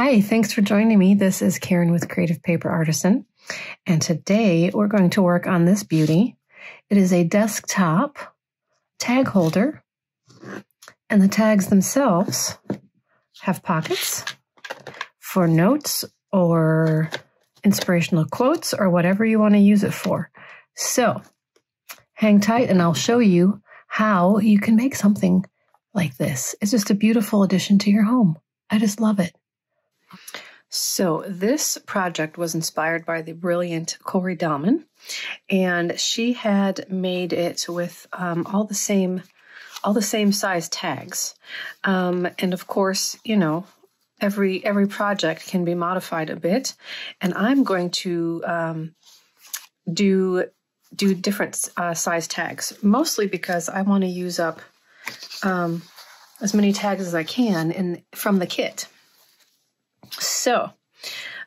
Hi, thanks for joining me. This is Karen with Creative Paper Artisan, and today we're going to work on this beauty. It is a desktop tag holder, and the tags themselves have pockets for notes or inspirational quotes or whatever you want to use it for. So hang tight and I'll show you how you can make something like this. It's just a beautiful addition to your home. I just love it. So this project was inspired by the brilliant Cori Dahmen, and she had made it with all the same size tags. And of course, you know, every project can be modified a bit, and I'm going to do different size tags, mostly because I want to use up as many tags as I can from the kit. So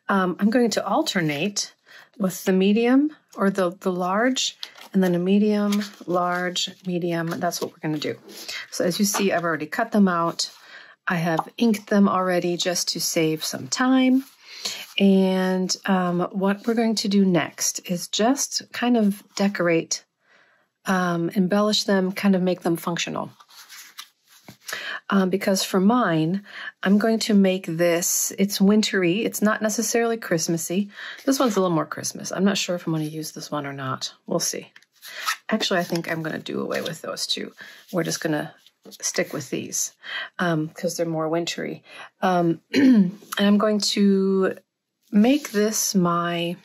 I'm going to alternate with the medium or the large, and then a medium, large, medium. That's what we're going to do. So as you see, I've already cut them out. I have inked them already just to save some time. And what we're going to do next is just kind of decorate, embellish them, kind of make them functional. Because for mine, I'm going to make this, it's wintry. It's not necessarily Christmassy. This one's a little more Christmas. I'm not sure if I'm going to use this one or not. We'll see. Actually, I think I'm going to do away with those two. We're just going to stick with these because they're more wintry. And I'm going to make this my,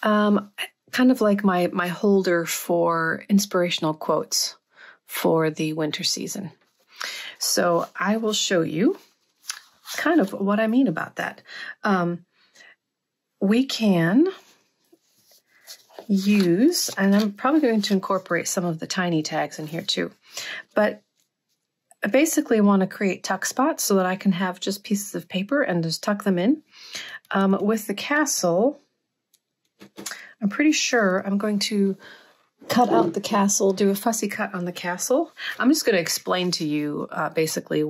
kind of like my holder for inspirational quotes for the winter season. So I will show you kind of what I mean about that. We can use, and I'm probably going to incorporate some of the tiny tags in here too, but I basically want to create tuck spots so that I can have just pieces of paper and just tuck them in. With the castle, I'm pretty sure I'm going to cut out the castle, do a fussy cut on the castle. I'm just going to explain to you basically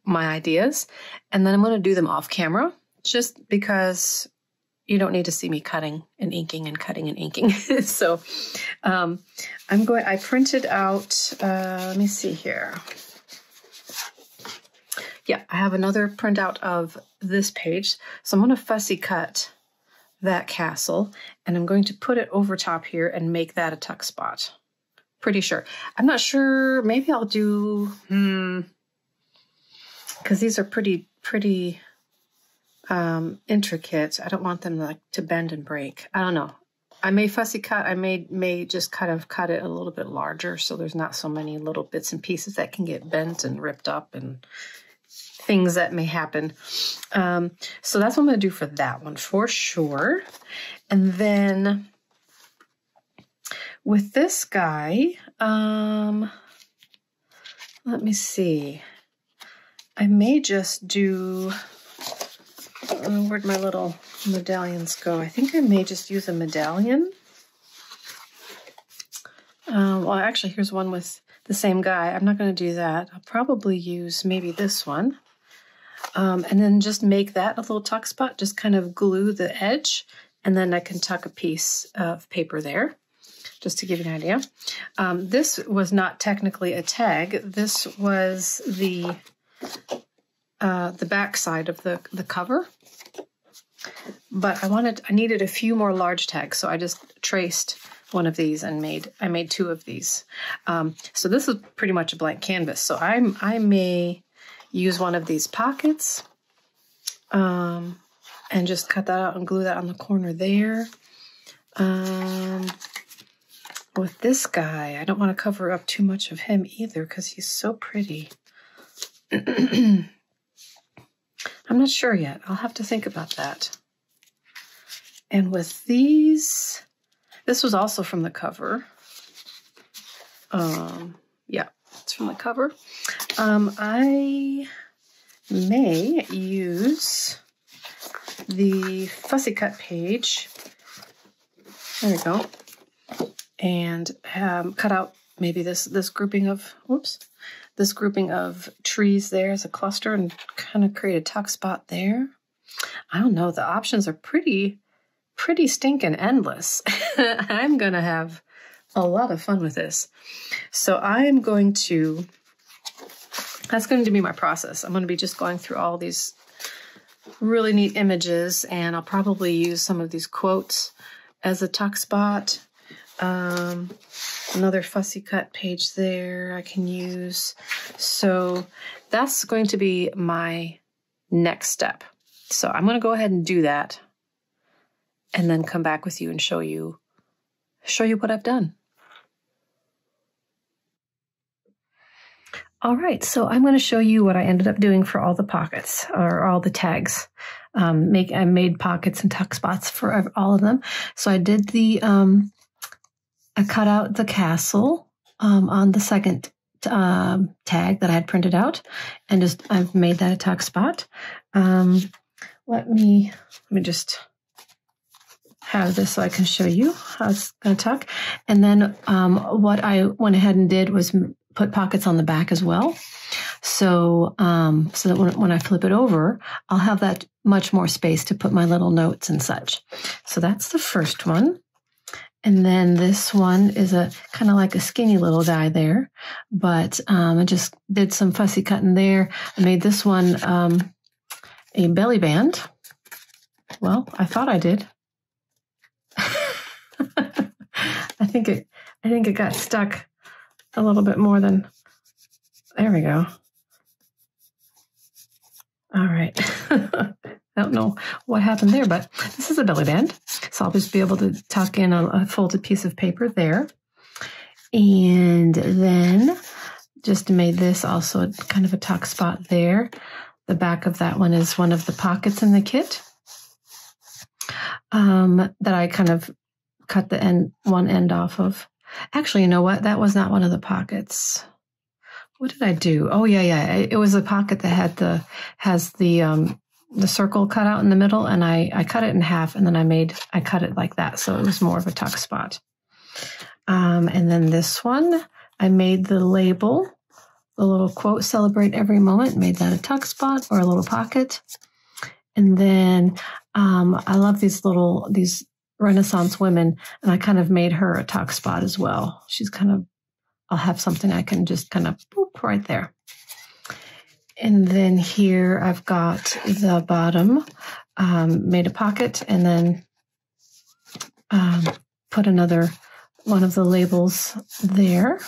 my ideas, and then I'm going to do them off camera just because you don't need to see me cutting and inking and cutting and inking. So I printed out, let me see here. Yeah, I have another printout of this page. So I'm going to fussy cut that castle, and I'm going to put it over top here and make that a tuck spot. Pretty sure. I'm not sure. Maybe I'll do, because these are pretty intricate. I don't want them to bend and break. I don't know. I may fussy cut. I may just kind of cut it a little bit larger so there's not so many little bits and pieces that can get bent and ripped up and things that may happen. So that's what I'm going to do for that one for sure. And then with this guy, let me see. I may just do, where'd my little medallions go? I think I may just use a medallion. Well, actually, here's one with the same guy. I'm not going to do that. I'll probably use maybe this one. And then just make that a little tuck spot, just kind of glue the edge, and then I can tuck a piece of paper there, just to give you an idea. This was not technically a tag. This was the back side of the cover, but I needed a few more large tags, so I just traced one of these and I made two of these. So this is pretty much a blank canvas. So I may use one of these pockets and just cut that out and glue that on the corner there. With this guy, I don't want to cover up too much of him either because he's so pretty. I'm not sure yet. I'll have to think about that. And with these, this was also from the cover. Yeah, it's from the cover. I may use the fussy cut page. There we go. And cut out maybe this grouping of, this grouping of trees there as a cluster and kind of create a tuck spot there. I don't know. The options are pretty stinking endless. I'm going to have a lot of fun with this. So I'm going to, that's going to be my process. I'm going to be just going through all these really neat images, and I'll probably use some of these quotes as a tuck spot. Another fussy cut page there I can use. So that's going to be my next step. So I'm going to go ahead and do that and then come back with you and show you what I've done. All right, so I'm going to show you what I ended up doing for all the pockets or all the tags. I made pockets and tuck spots for all of them. So I did I cut out the castle on the second tag that I had printed out, and I've made that a tuck spot. Let me just have this so I can show you how it's going to tuck. And then what I went ahead and did was put pockets on the back as well. So so that when I flip it over, I'll have that much more space to put my little notes and such. So that's the first one. And then this one is a kind of like a skinny little guy there, but I just did some fussy cutting there. I made this one a belly band. Well, I thought I did. I think it got stuck a little bit more than. There we go. All right. I don't know what happened there, but this is a belly band. So I'll just be able to tuck in a folded piece of paper there. And then just made this also kind of a tuck spot there. The back of that one is one of the pockets in the kit that I kind of cut one end off of. Actually, you know what? That was not one of the pockets. What did I do? Oh, yeah. It was a pocket that has the circle cut out in the middle, and I cut it in half, and then I cut it like that, so it was more of a tuck spot. And then this one, I made the label, the little quote, "Celebrate every moment," made that a tuck spot or a little pocket. And then I love these Renaissance women, and I kind of made her a tuck spot as well. She's I'll have something I can just kind of boop right there. And then here I've got the bottom, made a pocket, and then put another one of the labels there,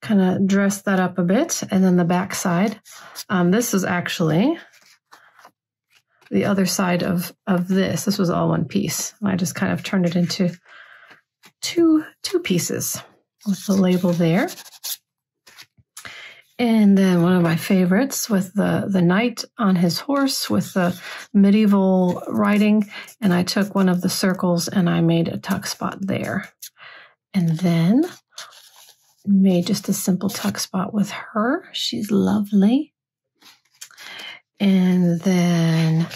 kind of dress that up a bit. And then the back side, this is actually the other side of this. This was all one piece. I just kind of turned it into two pieces with the label there. And then one of my favorites with the knight on his horse with the medieval writing. And I took one of the circles and I made a tuck spot there. And then made just a simple tuck spot with her. She's lovely. And then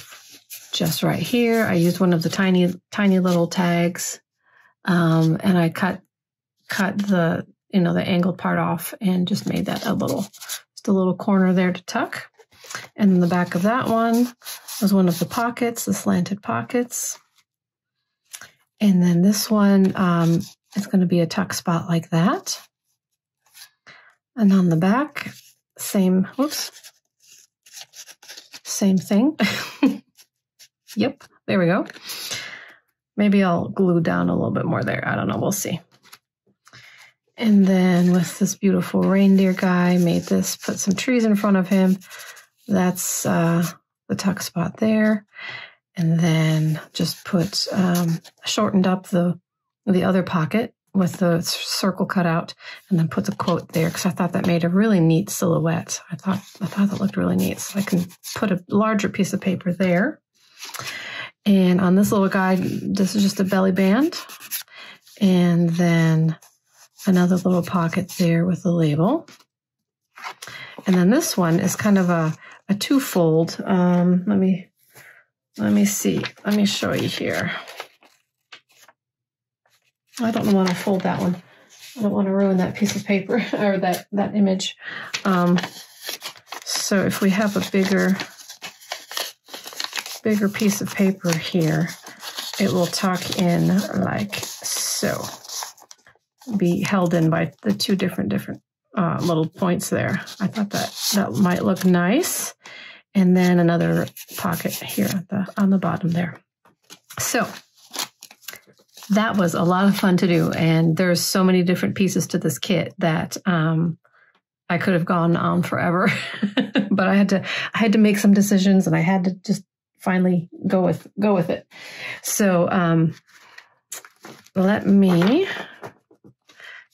just right here, I used one of the tiny little tags. And I cut the the angled part off and just made that a little corner there to tuck. And then the back of that one was one of the pockets, the slanted pockets. And then this one, it's going to be a tuck spot like that. And on the back, same thing. Yep, there we go. Maybe I'll glue down a little bit more there. I don't know, we'll see. And then with this beautiful reindeer guy, made this, put some trees in front of him. That's the tuck spot there. And then just shortened up the other pocket with the circle cut out, and then put the quote there because I thought that made a really neat silhouette. I thought that looked really neat. So I can put a larger piece of paper there. And on this little guy, this is just a belly band. And then another little pocket there with the label. And then this one is kind of a twofold. Let me see. Let me show you here. I don't want to fold that one. I don't want to ruin that piece of paper or that image. So if we have a bigger piece of paper here, it will tuck in like so. Be held in by the two different little points there. I thought that might look nice. And then another pocket here on the bottom there. So that was a lot of fun to do. And there's so many different pieces to this kit that I could have gone on forever. But I had to make some decisions, and I had to just finally go with it. So let me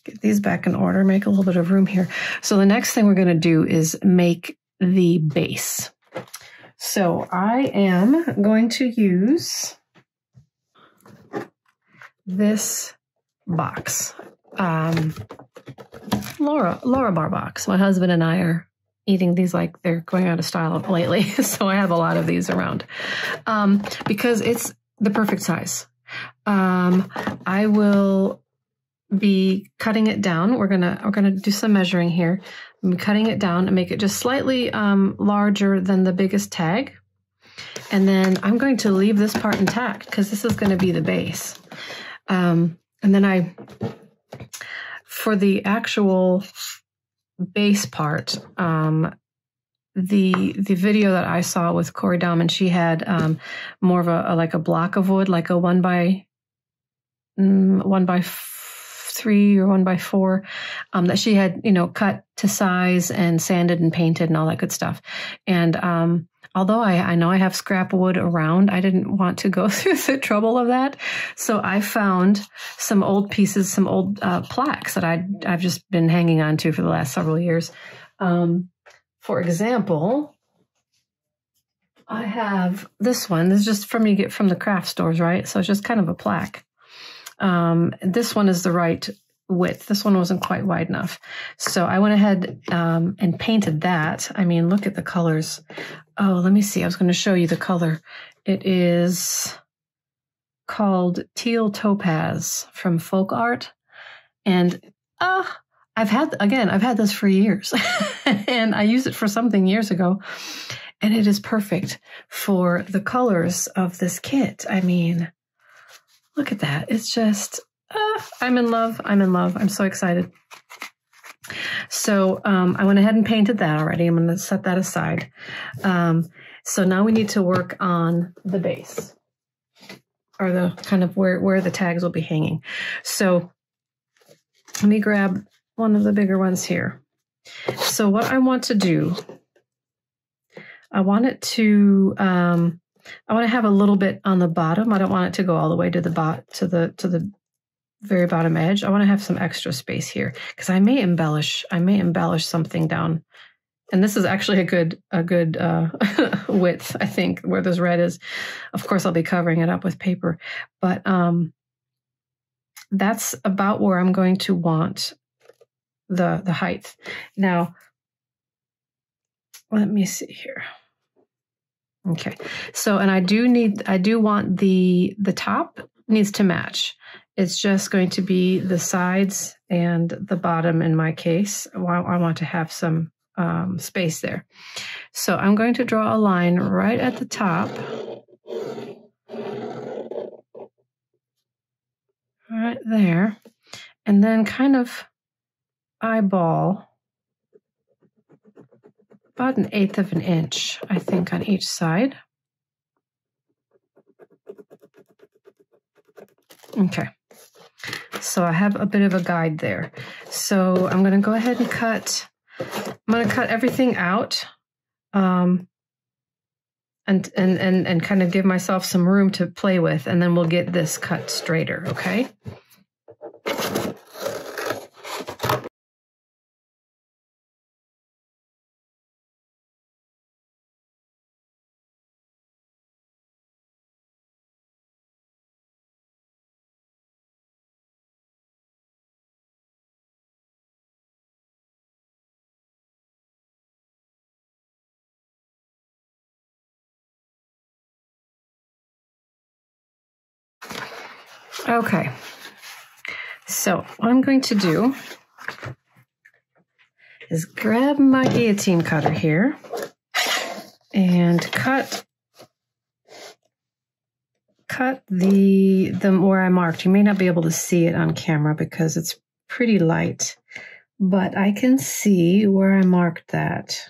get these back in order, make a little bit of room here. So the next thing we're going to do is make the base. So I am going to use this box, Laura bar box. My husband and I are eating these like they're going out of style lately. So I have a lot of these around because it's the perfect size. I will be cutting it down. We're gonna do some measuring here. I'm cutting it down and make it just slightly larger than the biggest tag. And then I'm going to leave this part intact because this is going to be the base. And then for the actual base part, the video that I saw with Cori Dahmen, she had more of a block of wood, like a 1x3 or 1x4 that she had, cut to size and sanded and painted and all that good stuff. And although I know I have scrap wood around, I didn't want to go through the trouble of that. So I found some old pieces, some old plaques that I've just been hanging on to for the last several years. For example, I have this one. This is just from you get from the craft stores, right? So it's just kind of a plaque. This one is the right width. This one wasn't quite wide enough. So I went ahead and painted that. I mean, look at the colors. Oh, let me see. I was going to show you the color. It is called Teal Topaz from Folk Art. And I've had this for years. And I used it for something years ago. And it is perfect for the colors of this kit. I mean, look at that. It's just, I'm in love. I'm in love. I'm so excited. So I went ahead and painted that already. I'm going to set that aside. So now we need to work on the base, or the kind of where the tags will be hanging. So let me grab one of the bigger ones here. So what I want to do, I want to have a little bit on the bottom. I don't want it to go all the way to the very bottom edge. I want to have some extra space here because I may embellish something down. And this is actually a good width, I think, where this red is. Of course, I'll be covering it up with paper, but that's about where I'm going to want the height. Now, let me see here. Okay, so, and I do want the top needs to match. It's just going to be the sides and the bottom in my case. I want to have some space there. So I'm going to draw a line right at the top. Right there. And then kind of eyeball about 1/8 of an inch, I think, on each side. Okay. So I have a bit of a guide there. So I'm going to go ahead and cut. I'm going to cut everything out, and kind of give myself some room to play with, and then we'll get this cut straighter. Okay. Okay, So what I'm going to do is grab my guillotine cutter here and cut the where I marked. You may not be able to see it on camera because it's pretty light, but I can see where I marked that.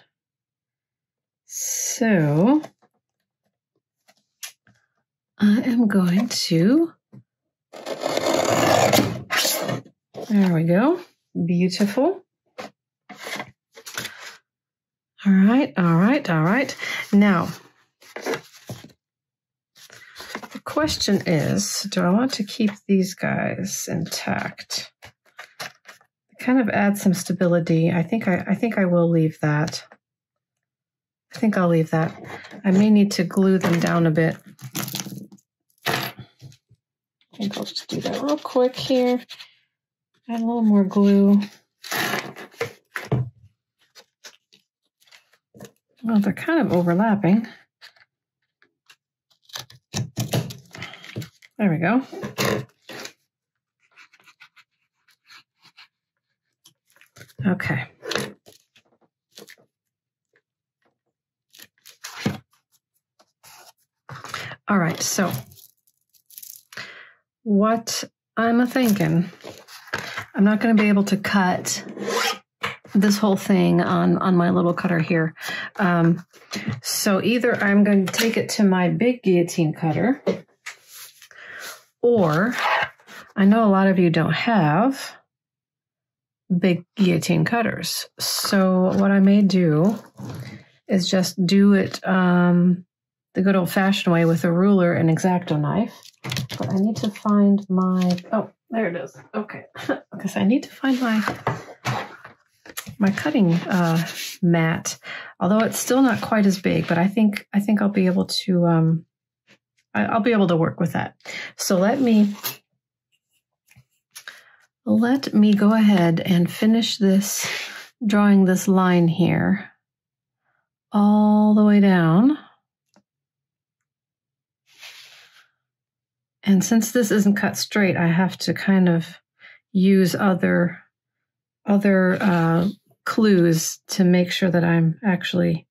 So I am going to, there we go, beautiful. All right, all right, all right. Now, the question is, do I want to keep these guys intact? Kind of add some stability. I think I will leave that. I think I'll leave that. I may need to glue them down a bit. I think I'll just do that real quick here. Add a little more glue. Well, they're kind of overlapping. There we go. Okay. All right, so what I'm thinking, I'm not going to be able to cut this whole thing on my little cutter here. So either I'm going to take it to my big guillotine cutter, or I know a lot of you don't have big guillotine cutters. So what I may do is just do it the good old-fashioned way with a ruler and X-Acto knife. But I need to find my, oh, there it is. Okay, because I need to find my cutting mat. Although it's still not quite as big, but I think I'll be able to I'll be able to work with that. So let me go ahead and finish this, drawing this line here all the way down. And since this isn't cut straight, I have to kind of use other clues to make sure that I'm actually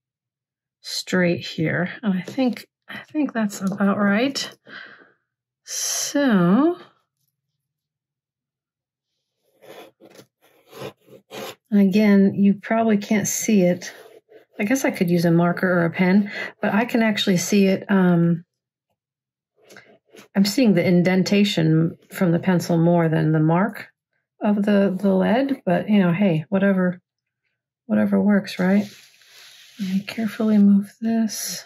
straight here. And I think that's about right. So, again, you probably can't see it. I guess I could use a marker or a pen, but I can actually see it. I'm seeing the indentation from the pencil more than the mark of the lead, but you know, hey, whatever works, right? Let me carefully move this.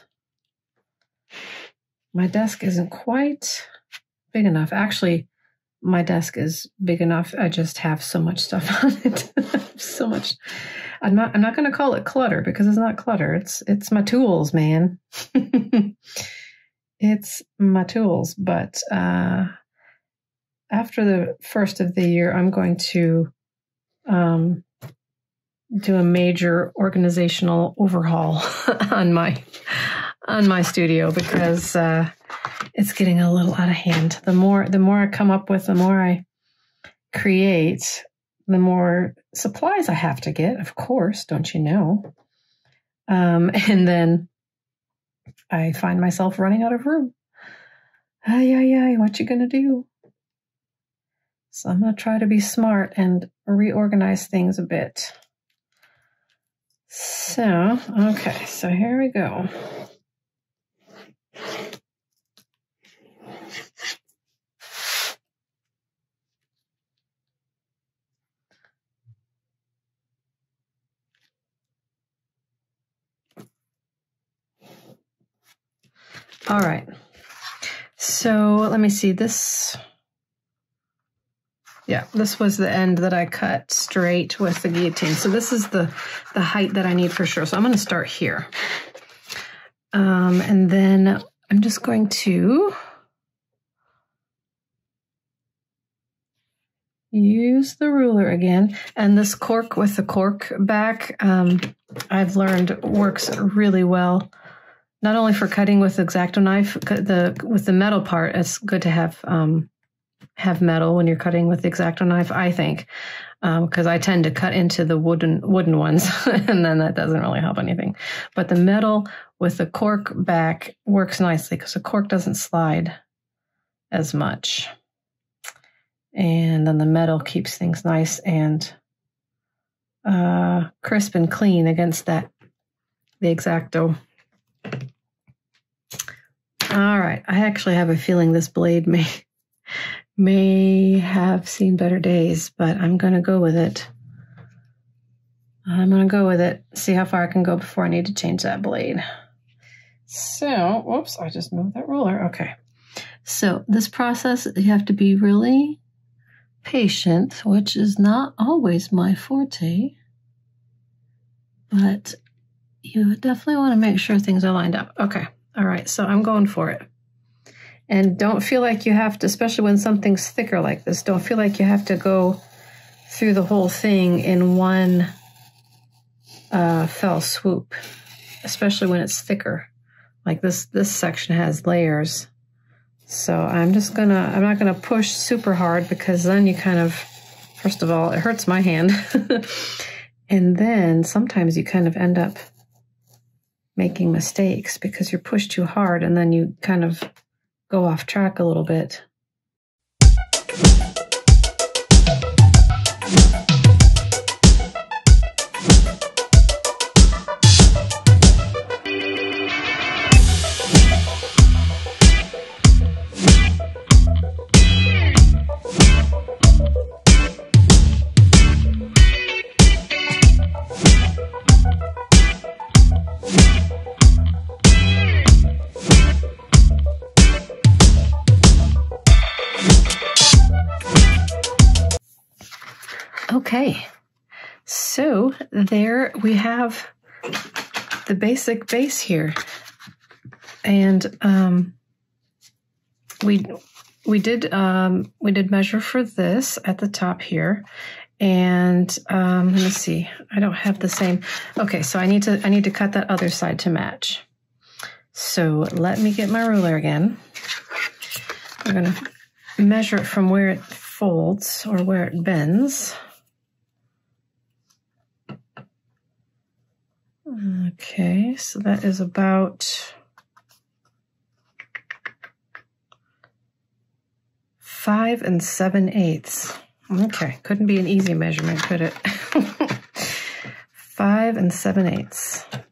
My desk isn't quite big enough. Actually, my desk is big enough. I just have so much stuff on it. So much. I'm not going to call it clutter because it's not clutter. It's my tools, man. It's my tools. But after the first of the year, I'm going to do a major organizational overhaul on my studio because it's getting a little out of hand. The more I come up with, the more I create, the more supplies I have to get, of course, don't you know? And then I find myself running out of room. Ay, what you gonna do? So I'm gonna try to be smart and reorganize things a bit. So, okay, so here we go. All right, so let me see this. Yeah, this was the end that I cut straight with the guillotine. So this is the height that I need for sure. So I'm going to start here. And then I'm just going to use the ruler again. And this cork with the cork back, I've learned works really well. Not only for cutting with the X-Acto knife, with the metal part, it's good to have have metal when you're cutting with the X-Acto knife, I think, because I tend to cut into the wooden ones, and then that doesn't really help anything. But the metal with the cork back works nicely because the cork doesn't slide as much. And then the metal keeps things nice and crisp and clean against the X-Acto. All right, I actually have a feeling this blade may have seen better days, but I'm going to go with it. I'm going to go with it, see how far I can go before I need to change that blade. So, whoops, I just moved that ruler. Okay. So this process, you have to be really patient, which is not always my forte, but you definitely want to make sure things are lined up. Okay. All right. So I'm going for it. And don't feel like you have to, especially when something's thicker like this, don't feel like you have to go through the whole thing in one fell swoop, especially when it's thicker. Like this section has layers. So I'm not gonna push super hard because then you kind of, first of all, it hurts my hand. And then sometimes you kind of end up making mistakes because you're pushed too hard and then you kind of go off track a little bit. Okay, so there we have the basic base here, and we did measure for this at the top here, and let me see. I don't have the same. Okay, so I need to cut that other side to match. So let me get my ruler again. I'm gonna measure it from where it folds or where it bends. Okay, so that is about 5 7/8. Okay, couldn't be an easy measurement, could it? 5 7/8.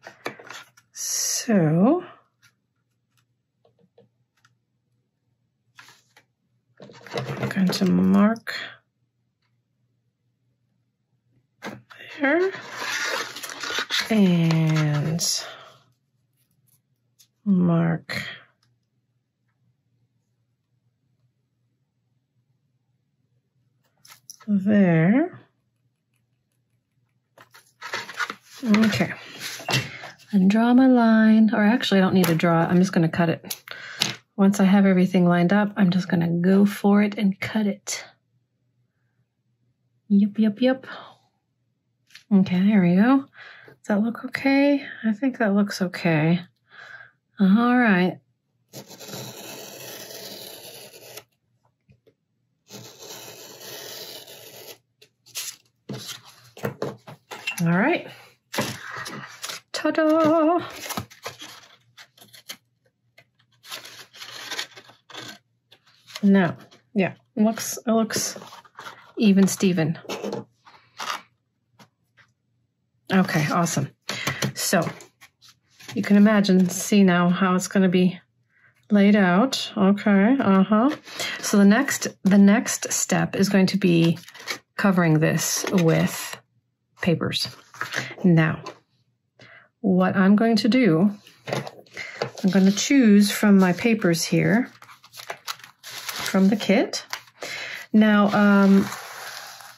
So I'm going to mark there. And mark there. Okay. And draw my line, or actually I don't need to draw it. I'm just going to cut it. Once I have everything lined up, I'm just going to go for it and cut it. Yep. Okay, there we go. Does that look okay? I think that looks okay. All right. All right. Ta-da! Now, yeah, it looks even Steven. Okay, awesome. So you can see now how it's going to be laid out. Okay, So the next step is going to be covering this with papers. Now, what I'm going to do, I'm going to choose from my papers here from the kit. Now,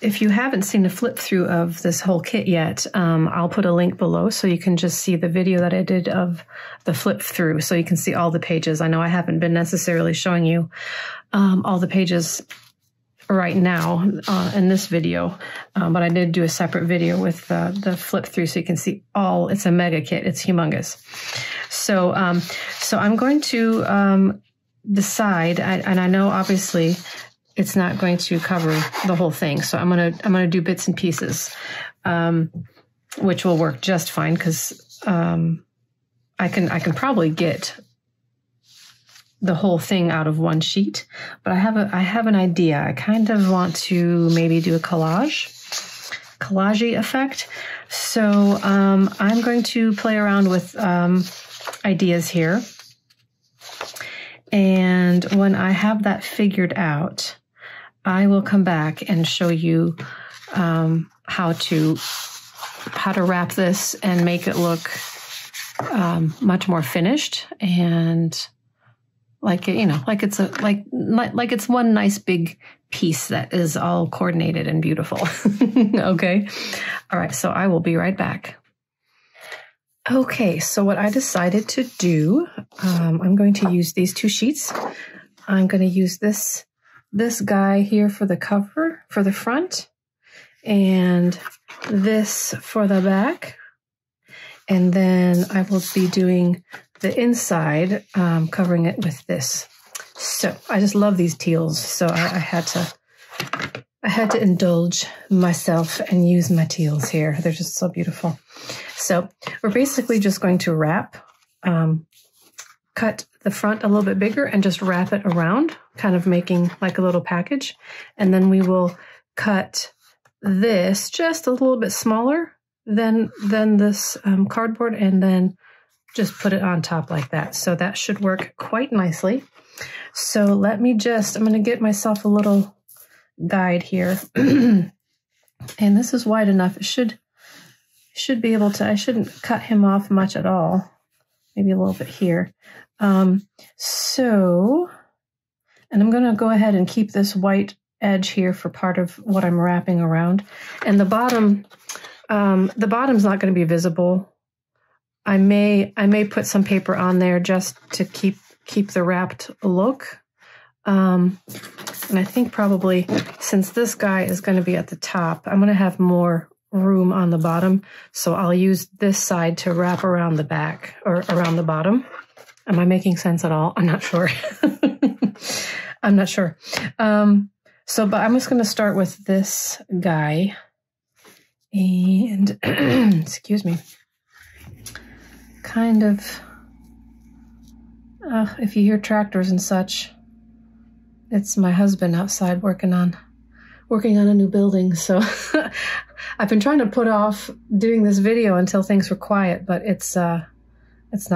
if you haven't seen a flip through of this whole kit yet, I'll put a link below so you can just see the video that I did of the flip through so you can see all the pages. I know I haven't been necessarily showing you all the pages right now in this video, but I did do a separate video with the flip through so you can see all. It's a mega kit. It's humongous. So, so I'm going to decide, and I know obviously it's not going to cover the whole thing. So I'm gonna do bits and pieces, which will work just fine because I can probably get the whole thing out of one sheet. But I have an idea. I kind of want to maybe do a collage effect. So I'm going to play around with ideas here. And when I have that figured out, I will come back and show you how to wrap this and make it look much more finished and like it's one nice big piece that is all coordinated and beautiful. Okay. All right. So I will be right back. Okay, so what I decided to do, I'm going to use these two sheets. I'm going to use this guy here for the cover, for the front, and this for the back. And then I will be doing the inside, covering it with this. So I just love these teals. So I had to indulge myself and use my teals here. They're just so beautiful. So we're basically just going to wrap, cut the front a little bit bigger and just wrap it around, kind of making like a little package. And then we will cut this just a little bit smaller than this cardboard, and then just put it on top like that. So that should work quite nicely. So let me I'm going to get myself a little guide here. And this is wide enough. It should be able to, I shouldn't cut him off much at all. Maybe a little bit here. And I'm going to go ahead and keep this white edge here for part of what I'm wrapping around. And the bottom's not going to be visible. I may put some paper on there just to keep the wrapped look. And I think probably since this guy is going to be at the top, I'm going to have more room on the bottom. So I'll use this side to wrap around the back or around the bottom. Am I making sense at all? I'm not sure. I'm not sure. But I'm just going to start with this guy. And, excuse me, kind of, if you hear tractors and such, it's my husband outside working on a new building. So I've been trying to put off doing this video until things were quiet, but it's not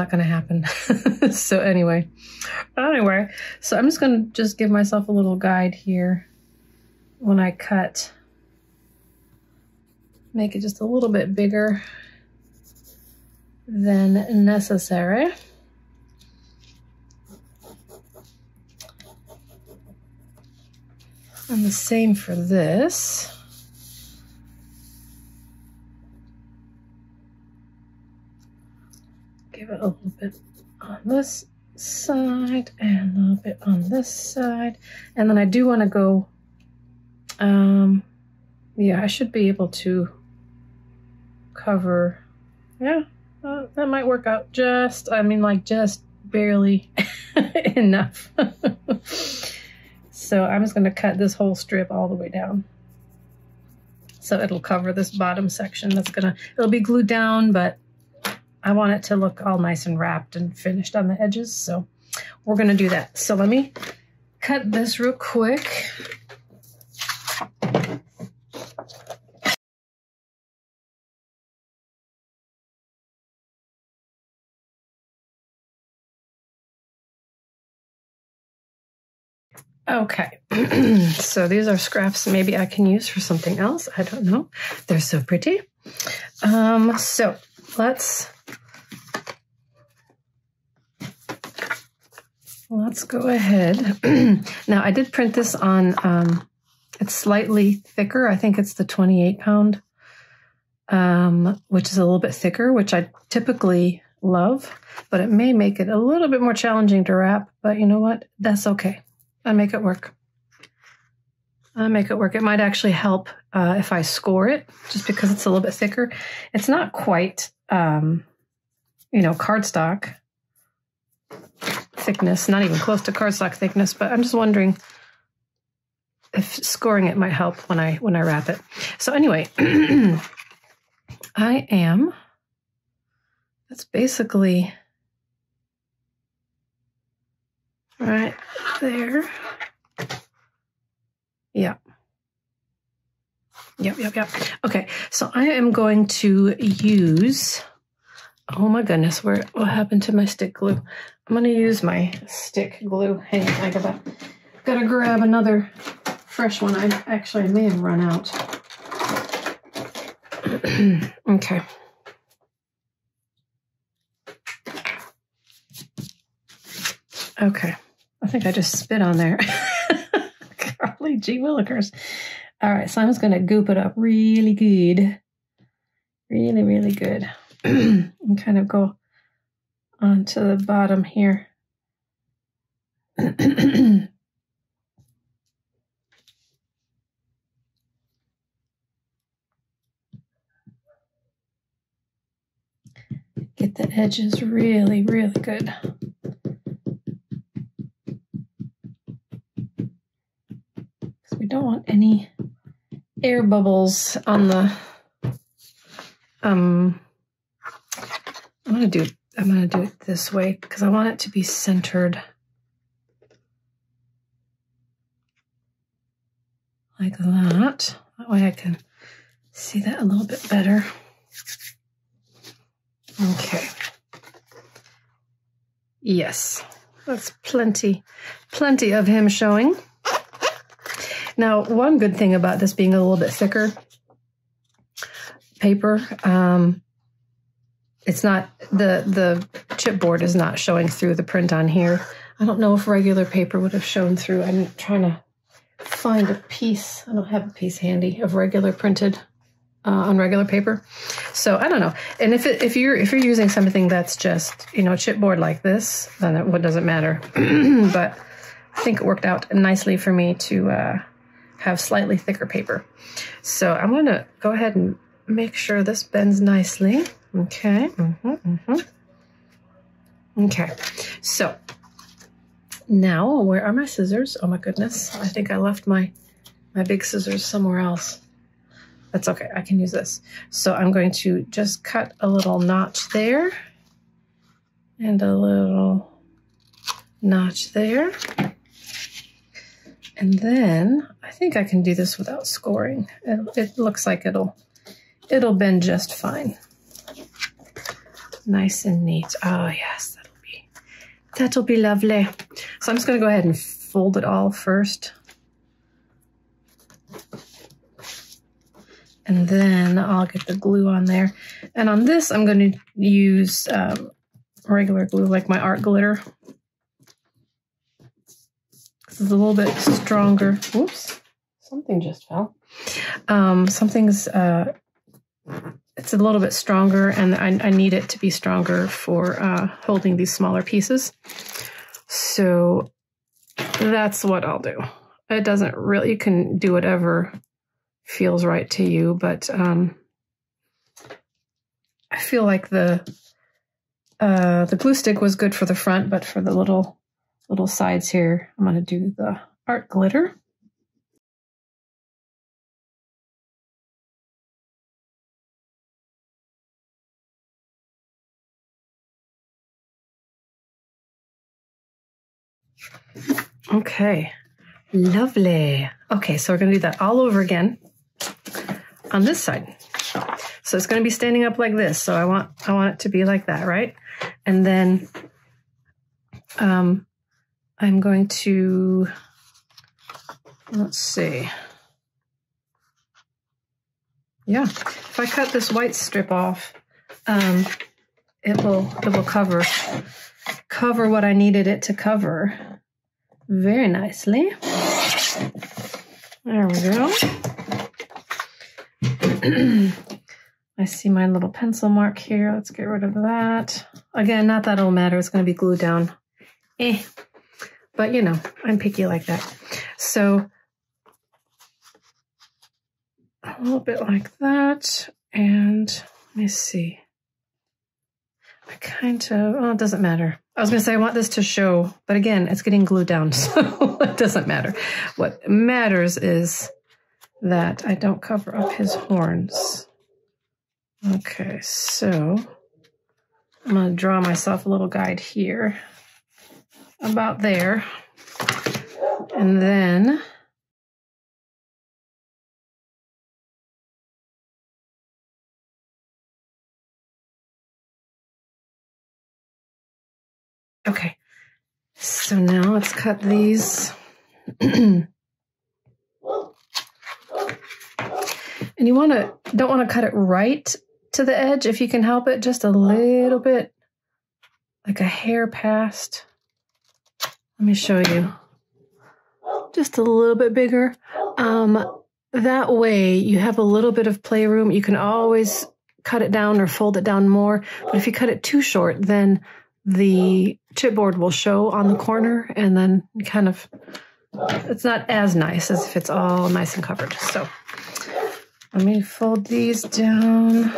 going to happen. So anyway, so I'm just going to give myself a little guide here when I cut. Make it just a little bit bigger than necessary. And the same for this. Give it a little bit on this side and a little bit on this side. And then I do want to go, yeah, I should be able to cover, yeah, that might work out just barely enough. So I'm just going to cut this whole strip all the way down. So it'll cover this bottom section. It'll be glued down, but I want it to look all nice and wrapped and finished on the edges. So we're going to do that. So let me cut this real quick. Okay, so these are scraps maybe I can use for something else. I don't know. They're so pretty. So let's go ahead. Now I did print this on, it's slightly thicker. I think it's the 28 pound, which is a little bit thicker, which I typically love, but it may make it a little bit more challenging to wrap, but you know what? That's okay. I make it work. It might actually help if I score it, just because it's a little bit thicker. It's not quite, cardstock thickness, not even close to cardstock thickness, but I'm just wondering if scoring it might help when I wrap it. So anyway, that's basically right there. Yeah. Yep. Okay, so I am going to use, oh my goodness, what happened to my stick glue? I'm going to use my stick glue. Hang on, I gotta grab another fresh one. I may have run out. Okay. Okay, I think I just spit on there. Golly gee willikers. All right, so I'm just going to goop it up really good. Really, really good. And kind of go onto the bottom here. Get the edges really, really good. Because we don't want any air bubbles on the I'm gonna do it this way because I want it to be centered like that. That way I can see that a little bit better. Okay. Yes, that's plenty of him showing. Now, one good thing about this being a little bit thicker paper, it's not, the chipboard is not showing through the print on here. I don't know if regular paper would have shown through. I'm trying to find a piece. I don't have a piece handy of regular printed on regular paper. So I don't know. And if you're using something that's just, you know, chipboard like this, then it doesn't matter. But I think it worked out nicely for me to have slightly thicker paper. So I'm going to go ahead and make sure this bends nicely. Okay. Okay. So now, where are my scissors? Oh my goodness. I think I left my big scissors somewhere else. That's okay. I can use this. So I'm going to just cut a little notch there and a little notch there. And then I think I can do this without scoring. It looks like it'll bend just fine. Nice and neat. Oh yes, that'll be lovely. So I'm just going to go ahead and fold it all first. And then I'll get the glue on there. And on this, I'm going to use regular glue, like my art glitter. This is a little bit stronger. Oops, something just fell. It's a little bit stronger, and I need it to be stronger for holding these smaller pieces. So that's what I'll do. It doesn't really, you can do whatever feels right to you, but I feel like the glue stick was good for the front, but for the little sides here, I'm going to do the art glitter. Okay, lovely. Okay, so we're going to do that all over again on this side. So it's going to be standing up like this. So I want it to be like that, right? And then I'm going to, let's see. Yeah, if I cut this white strip off, it will cover what I needed it to cover very nicely. There we go. I see my little pencil mark here. Let's get rid of that. Again, not that it'll matter. It's going to be glued down. But you know, I'm picky like that. So a little bit like that. And let me see. Oh, it doesn't matter. I was going to say I want this to show, but again, it's getting glued down, so it doesn't matter. What matters is that I don't cover up his horns. Okay, so I'm going to draw myself a little guide here, about there, and then okay, so now let's cut these. And you don't want to cut it right to the edge if you can help it, just a little bit, like a hair past. Let me show you. Just a little bit bigger. That way you have a little bit of playroom. You can always cut it down or fold it down more. But if you cut it too short, then the chipboard will show on the corner, and then kind of, it's not as nice as if it's all nice and covered. So let me fold these down.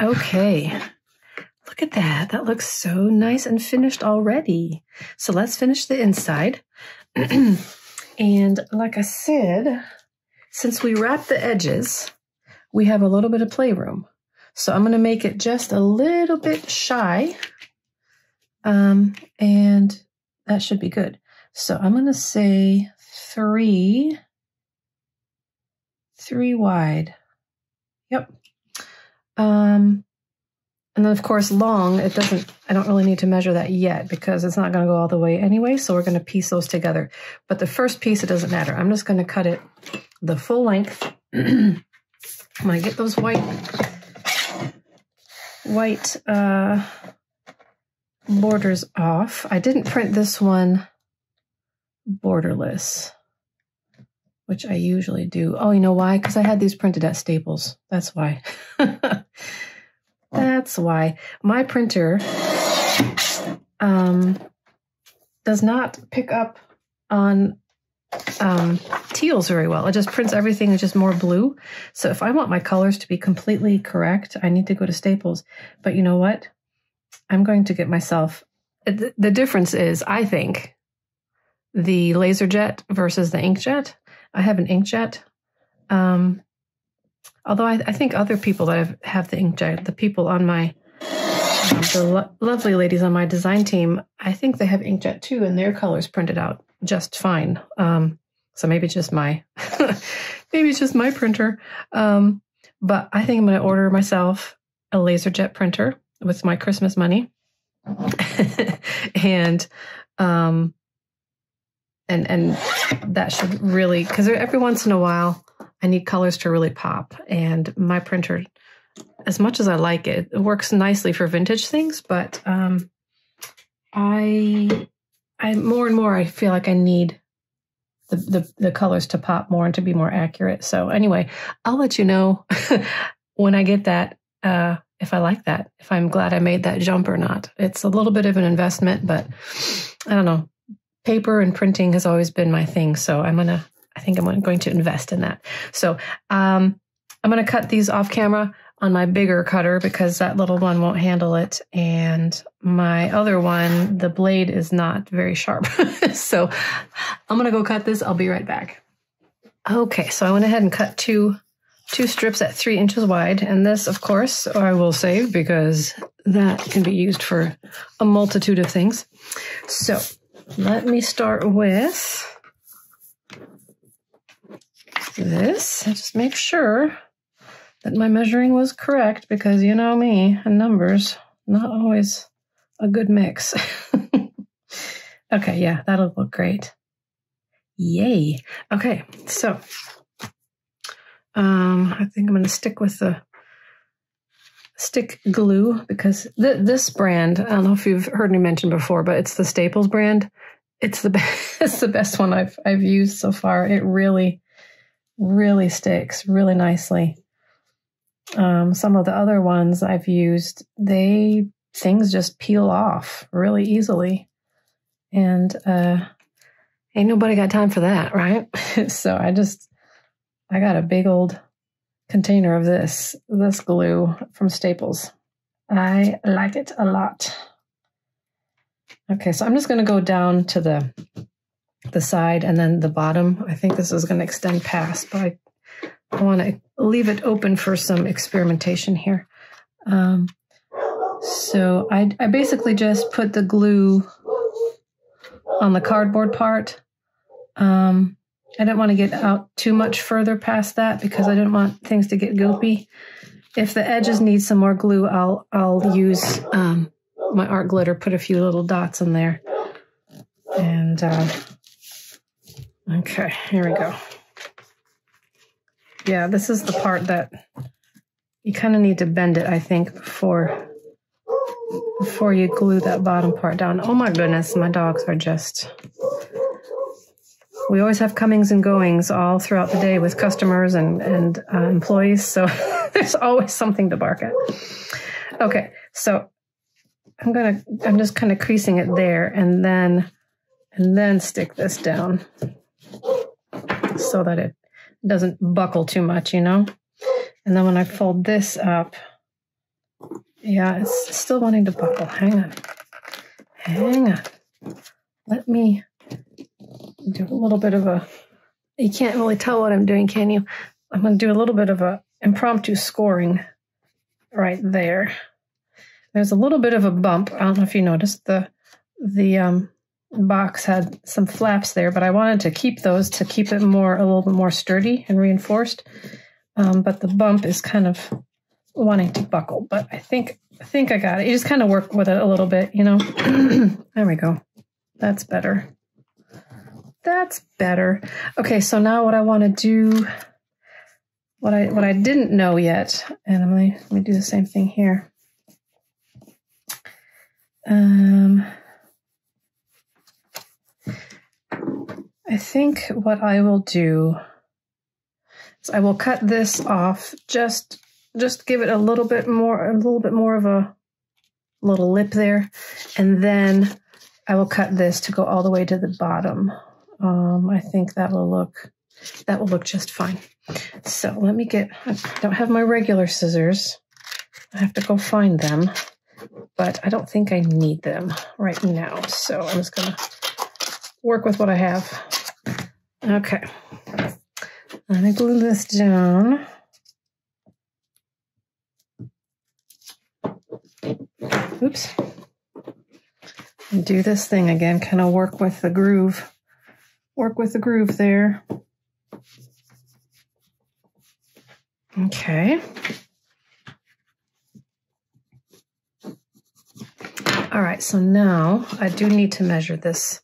Okay, look at that. That looks so nice and finished already. So let's finish the inside. And like I said, since we wrapped the edges, we have a little bit of playroom. So I'm going to make it just a little bit shy, and that should be good. So I'm going to say three wide. Yep. And then of course long, I don't really need to measure that yet because it's not going to go all the way anyway. So we're going to piece those together. But the first piece, it doesn't matter. I'm just going to cut it the full length. I'm going to get those white borders off. I didn't print this one borderless, which I usually do. Oh, you know why? Because I had these printed at Staples. That's why. That's why. My printer does not pick up on teals very well. It just prints everything just more blue. So if I want my colors to be completely correct, I need to go to Staples. But you know what? I'm going to get myself... The difference is, I think, the LaserJet versus the inkjet. I have an inkjet. Although I think other people that have the inkjet, the people on my, the lovely ladies on my design team, I think they have inkjet too, and their colors printed out just fine. So maybe it's just my, maybe it's just my printer. But I think I'm going to order myself a LaserJet printer with my Christmas money, and that should really, because every once in a while I need colors to really pop, and my printer, as much as I like it, it works nicely for vintage things, but I more and more I feel like I need the colors to pop more and to be more accurate. So anyway, I'll let you know when I get that, if I like that, if I'm glad I made that jump or not. It's a little bit of an investment, but I don't know. Paper and printing has always been my thing, so I think I'm going to invest in that. So I'm going to cut these off camera on my bigger cutter because that little one won't handle it, and my other one, the blade is not very sharp. So I'm going to go cut this. I'll be right back. Okay, so I went ahead and cut two strips at 3 inches wide, and this, of course, I will save because that can be used for a multitude of things. So let me start with this. I just make sure that my measuring was correct because you know me, and numbers, not always a good mix. Okay, yeah, that'll look great. Yay. Okay, so I think I'm going to stick with the stick glue because this brand, I don't know if you've heard me mention before, but it's the Staples brand. It's the best. It's the best one I've used so far. It really sticks really nicely. Some of the other ones I've used, things just peel off really easily. And ain't nobody got time for that, right? So I got a big old container of this glue from Staples. I like it a lot. Okay, so I'm just going to go down to the side and then the bottom. I think this is going to extend past, but I want to leave it open for some experimentation here. So I basically just put the glue on the cardboard part. I didn't want to get out too much further past that because I didn't want things to get goopy. If the edges need some more glue, I'll use my art glitter, put a few little dots in there. And okay, here we go. Yeah, this is the part that you kind of need to bend it, I think, before you glue that bottom part down. Oh my goodness, my dogs are just... We always have comings and goings all throughout the day with customers and employees, so there's always something to bark at. Okay, so I'm just kind of creasing it there, and then stick this down so that it doesn't buckle too much, you know. And then when I fold this up, yeah, it's still wanting to buckle. Hang on. Let me do a little bit of a, you can't really tell what I'm doing, can you? I'm going to do a little bit of a impromptu scoring right there. There's a little bit of a bump. I don't know if you noticed the box had some flaps there, but I wanted to keep those to keep it a little bit more sturdy and reinforced. But the bump is kind of wanting to buckle, but I think I got it. You just kind of work with it a little bit, you know. There we go. That's better. That's better. Okay, so now what I want to do, what I didn't know yet, and let me do the same thing here. I think what I will do is I will cut this off, just give it a little bit more of a little lip there, and then I will cut this to go all the way to the bottom. I think that will look just fine. So I don't have my regular scissors. I have to go find them, but I don't think I need them right now. So I'm just gonna work with what I have. Okay. Let me glue this down. Oops. And do this thing again, kind of work with the groove. Work with the groove there. Okay. All right, so now I do need to measure this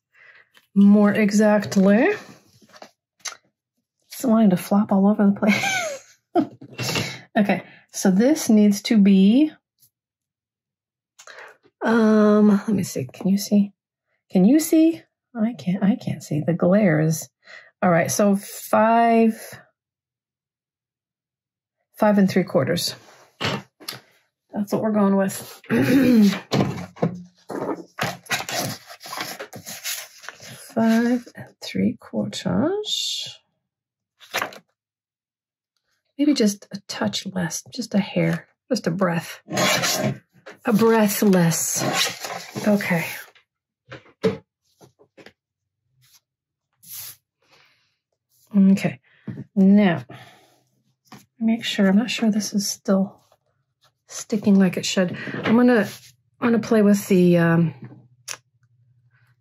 more exactly. It's wanting to flop all over the place. Okay, so this needs to be, let me see, can you see? Can you see? I can't see. The glare is, all right, so 5 3/4. That's what we're going with. 5 3/4. Maybe just a touch less, just a hair, just a breath. A breath less. Okay. Okay, now make sure, I'm not sure this is still sticking like it should. I'm gonna play with the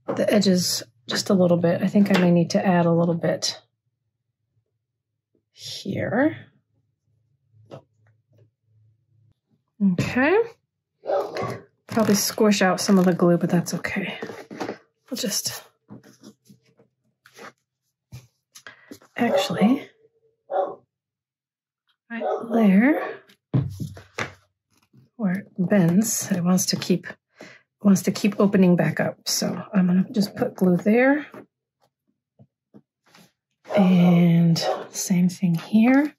edges just a little bit. I think I may need to add a little bit here. Okay, probably squish out some of the glue, but that's okay. We'll just actually, right there, where it bends, it wants to keep opening back up. So I'm gonna just put glue there, and same thing here.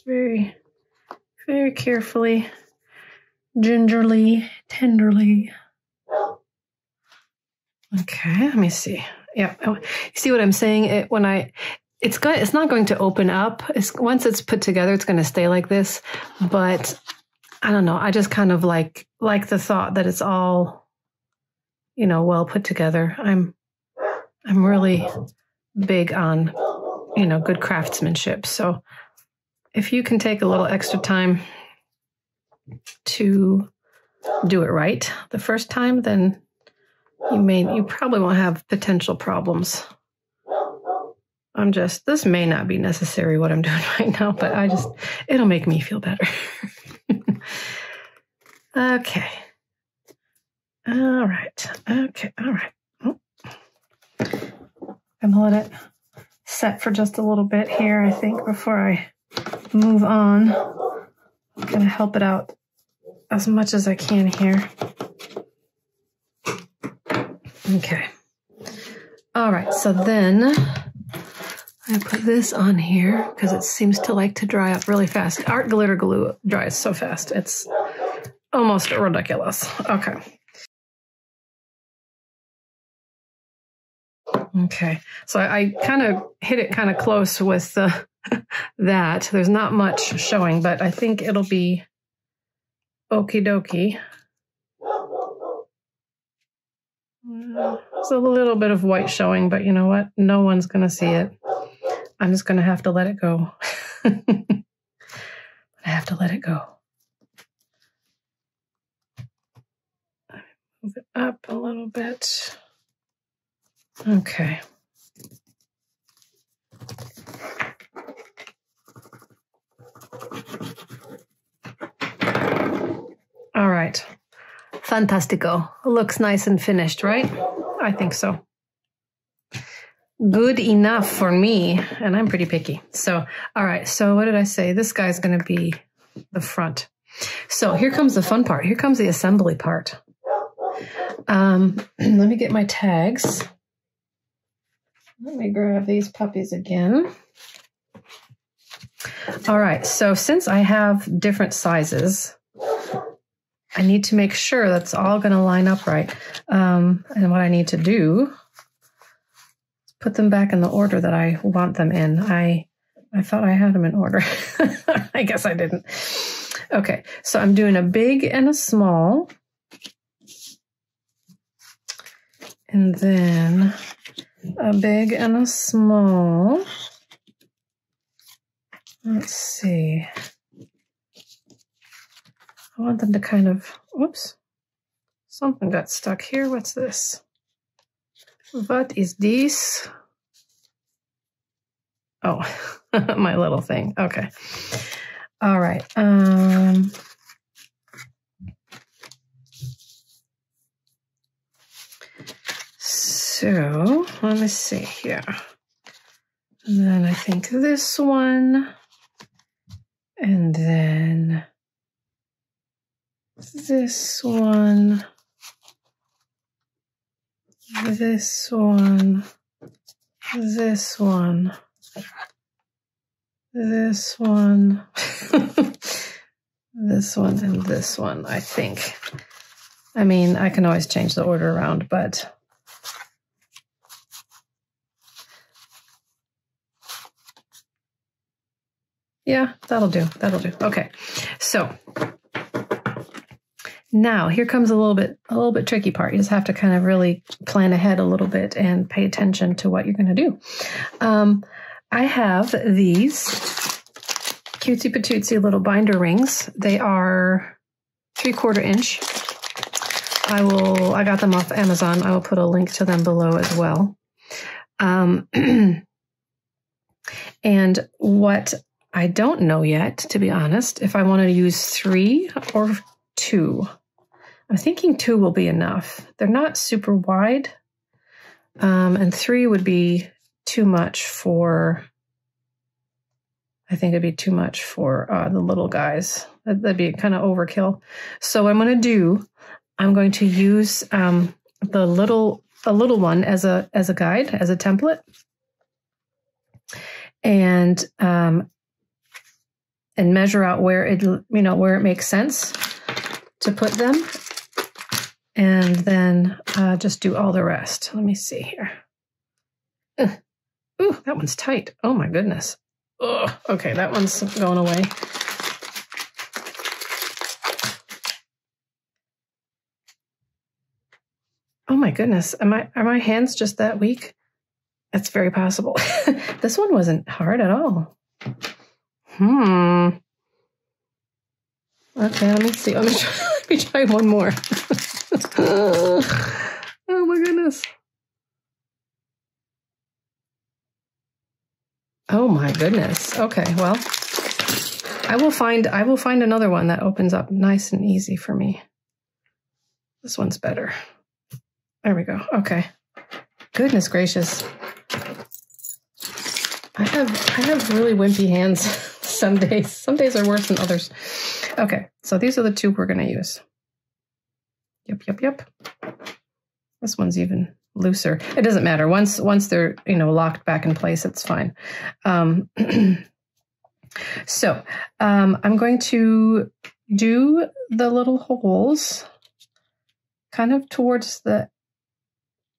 Just very, very carefully, gingerly, tenderly. Okay, let me see. Yeah, you see what I'm saying? It's not going to open up. Once it's put together, it's going to stay like this. But I don't know. I just kind of like the thought that it's all, well put together. I'm really big on, good craftsmanship. So if you can take a little extra time to do it right the first time, then you probably won't have potential problems. This may not be necessary what I'm doing right now, but it'll make me feel better. Okay. All right. Okay. All right. Oh. I'm gonna let it set for just a little bit here, I think, before I move on. I'm gonna help it out as much as I can here. Okay. All right. So then I put this on here because it seems to like to dry up really fast. Art glitter glue dries so fast. It's almost ridiculous. Okay. Okay. So I kind of hit it kind of close with that. There's not much showing, but I think it'll be okie dokie. There's a little bit of white showing, but you know what? No one's going to see it. I'm just going to have to let it go. I have to let it go. Move it up a little bit. Okay. All right. Fantastico. Looks nice and finished, right? I think so. Good enough for me, and I'm pretty picky. So, all right. So what did I say? This guy's going to be the front. So here comes the fun part. Here comes the assembly part. Let me get my tags. Let me grab these puppies again. All right. So since I have different sizes, I need to make sure that's all going to line up right. And what I need to do is put them back in the order that I want them in. I thought I had them in order. I guess I didn't. Okay, so I'm doing a big and a small. And then a big and a small. Let's see. I want them to kind of, whoops, something got stuck here. What's this? What is this? Oh, my little thing. Okay. All right. So let me see here. And then I think this one, and then this one, this one, this one, this one, this one, and this one, I think. I mean, I can always change the order around, but yeah, that'll do. That'll do. Okay. So now here comes a little bit tricky part. You just have to kind of really plan ahead a little bit and pay attention to what you're going to do. I have these cutesy patootsy little binder rings. They are 3/4 inch. I got them off Amazon. I will put a link to them below as well. And what I don't know yet, to be honest, if I wanted to use 3 or 2. I'm thinking 2 will be enough. They're not super wide, and 3 would be too much for, I think it'd be too much for the little guys. That'd be kind of overkill. So what I'm going to do, I'm going to use a little one as a guide, as a template. And and measure out where it, where it makes sense to put them. And then just do all the rest. Let me see here. Ooh, that one's tight. Oh my goodness. Ugh. Okay, that one's going away. Oh my goodness. Are my hands just that weak? That's very possible. This one wasn't hard at all. Okay, let me see. Let me try one more. Oh my goodness. Oh my goodness. Okay, well, I will find another one that opens up nice and easy for me. This one's better. There we go. Okay. Goodness gracious. I have really wimpy hands some days. Some days are worse than others. Okay, so these are the two we're going to use. Yep. This one's even looser. It doesn't matter. Once they're, locked back in place, it's fine. So I'm going to do the little holes kind of towards the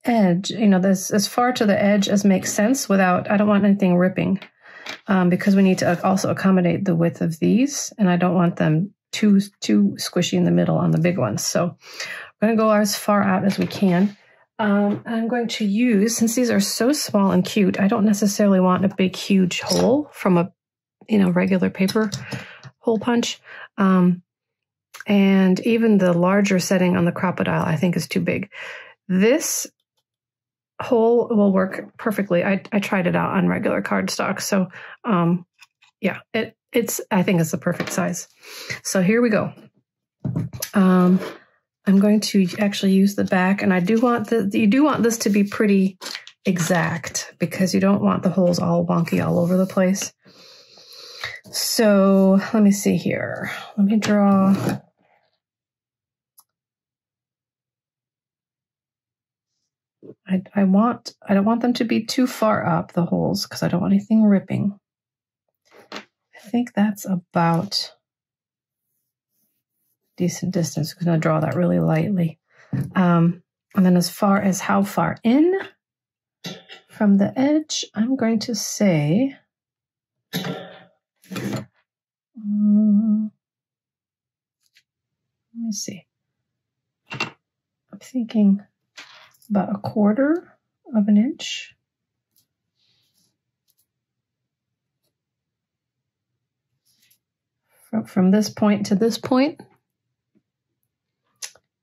edge, this as far to the edge as makes sense without, I don't want anything ripping because we need to also accommodate the width of these, and I don't want them too squishy in the middle on the big ones. So I'm going to go as far out as we can. I'm going to use, since these are so small and cute, I don't necessarily want a big, huge hole from a, regular paper hole punch. And even the larger setting on the Crocodile, I think is too big. This hole will work perfectly. I tried it out on regular cardstock. So, yeah, I think it's the perfect size. So here we go. I'm going to actually use the back, and you do want this to be pretty exact because you don't want the holes all wonky all over the place. So let me see here. Let me draw. I don't want them to be too far up, the holes, because I don't want anything ripping. I think that's about decent distance. I'm going to draw that really lightly. And then as far as how far in from the edge, I'm going to say, let me see. I'm thinking about 1/4 of an inch. From this point to this point.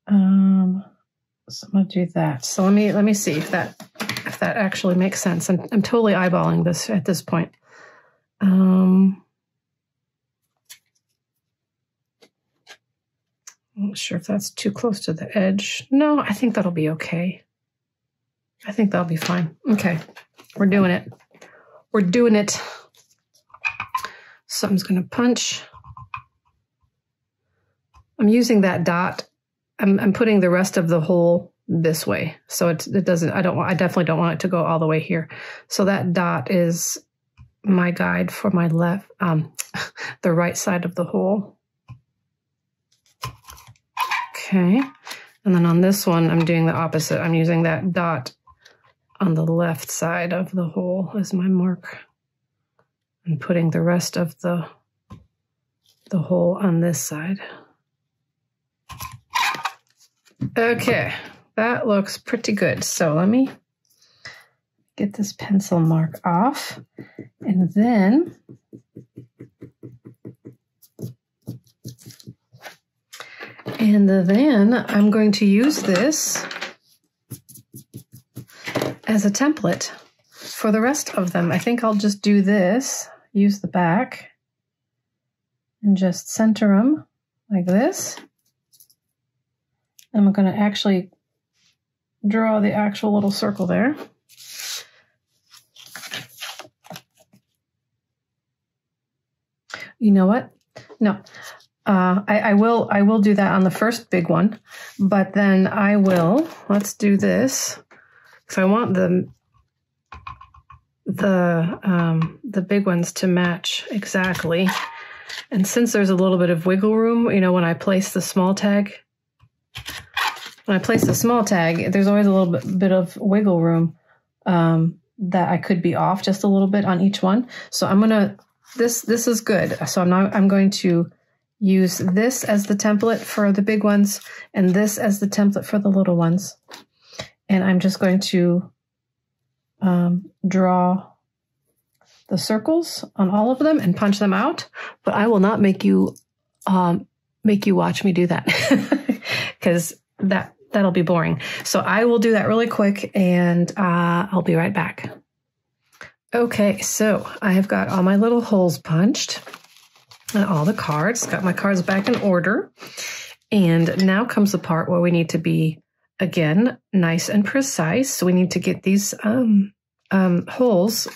So I'm going to do that. So let me see if that actually makes sense. I'm totally eyeballing this at this point. I'm not sure if that's too close to the edge. No, I think that'll be okay. I think that'll be fine. Okay, we're doing it. We're doing it. So I'm just going to punch. I'm using that dot. I'm putting the rest of the hole this way, so it doesn't. I definitely don't want it to go all the way here. So that dot is my guide for my left, the right side of the hole. Okay, and then on this one, I'm doing the opposite. I'm using that dot on the left side of the hole as my mark, and putting the rest of the hole on this side. Okay, that looks pretty good. So let me get this pencil mark off, and then I'm going to use this as a template for the rest of them. I think I'll just do this, use the back, and just center them like this. I'm going to actually draw the actual little circle there. You know what? No, I will do that on the first big one, but then let's do this. So I want the big ones to match exactly. And since there's a little bit of wiggle room, you know, when I place the small tag, there's always a little bit of wiggle room that I could be off just a little bit on each one. So I'm gonna, this is good. So I'm going to use this as the template for the big ones and this as the template for the little ones. And I'm just going to draw the circles on all of them and punch them out, but I will not make you watch me do that because that'll be boring. So I will do that really quick and I'll be right back. Okay, so I have got all my little holes punched and all the cards, got my cards back in order. And now comes the part where we need to be, again, nice and precise. So we need to get these holes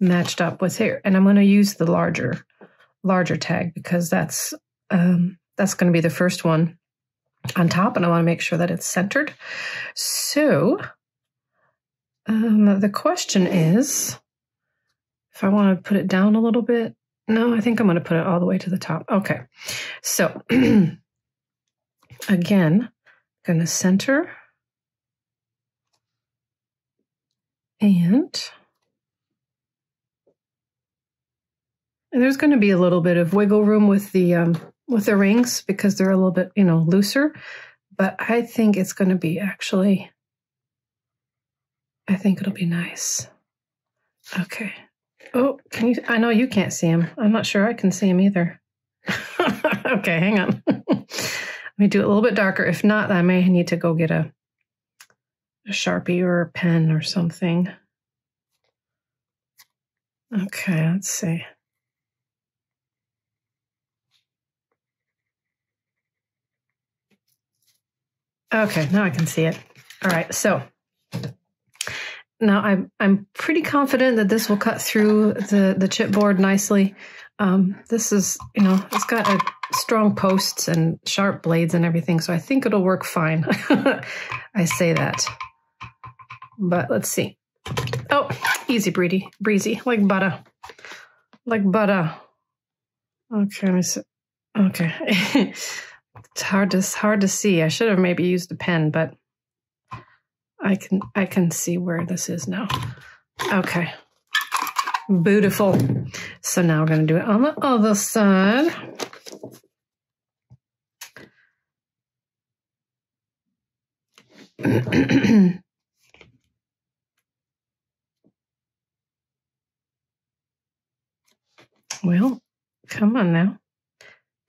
matched up with here. And I'm going to use the larger tag because that's going to be the first one on top, and I want to make sure that it's centered. So the question is, if I want to put it down a little bit, no, I think I'm going to put it all the way to the top. Okay, so again, I'm going to center and there's going to be a little bit of wiggle room with the rings because they're a little bit, you know, looser, but I think it's going to be actually, I think it'll be nice. Okay. Oh, I know you can't see him. I'm not sure I can see him either. Okay, hang on. Let me do it a little bit darker. If not, I may need to go get a Sharpie or a pen or something. Okay, let's see. Okay, now I can see it. All right, so now I'm pretty confident that this will cut through the chipboard nicely. This is, you know, it's got strong posts and sharp blades and everything, so I think it'll work fine. I say that, but let's see. Oh, easy breezy, like butter, like butter. Okay, let me see. Okay. It's hard to see. I should have maybe used a pen, but I can see where this is now. Okay. Beautiful. So now we're going to do it on the other side. Well, come on now.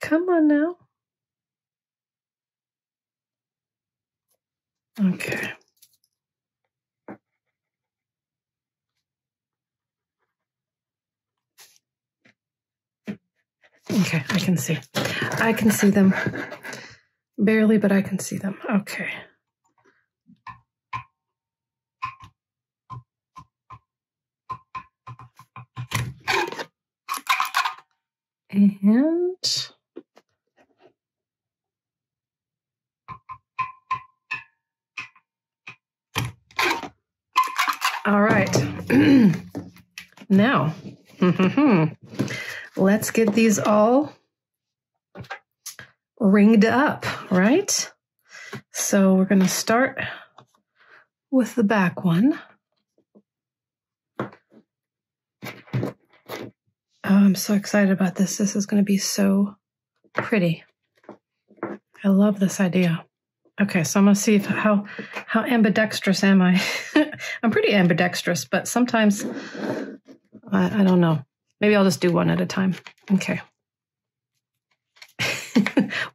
Come on now. Okay. Okay, I can see. I can see them. Barely, but I can see them. Okay. And all right. Now, let's get these all ringed up, right? So we're going to start with the back one. Oh, I'm so excited about this. This is going to be so pretty. I love this idea. Okay, so I'm going to see how ambidextrous am I? I'm pretty ambidextrous, but sometimes I don't know. Maybe I'll just do one at a time. Okay.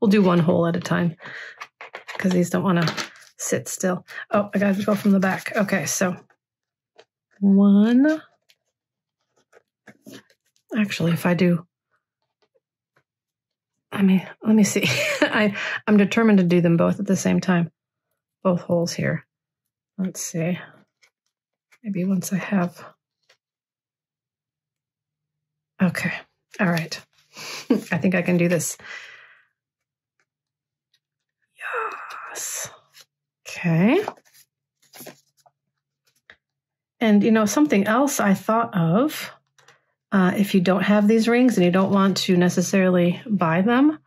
We'll do one hole at a time because these don't want to sit still. Oh, I got to go from the back. Okay, so one. Actually, if I do, let me see. I'm determined to do them both at the same time. Both holes here. Let's see. Maybe once I have. Okay. All right. I think I can do this. Yes. Okay. And, you know, something else I thought of If you don't have these rings and you don't want to necessarily buy them,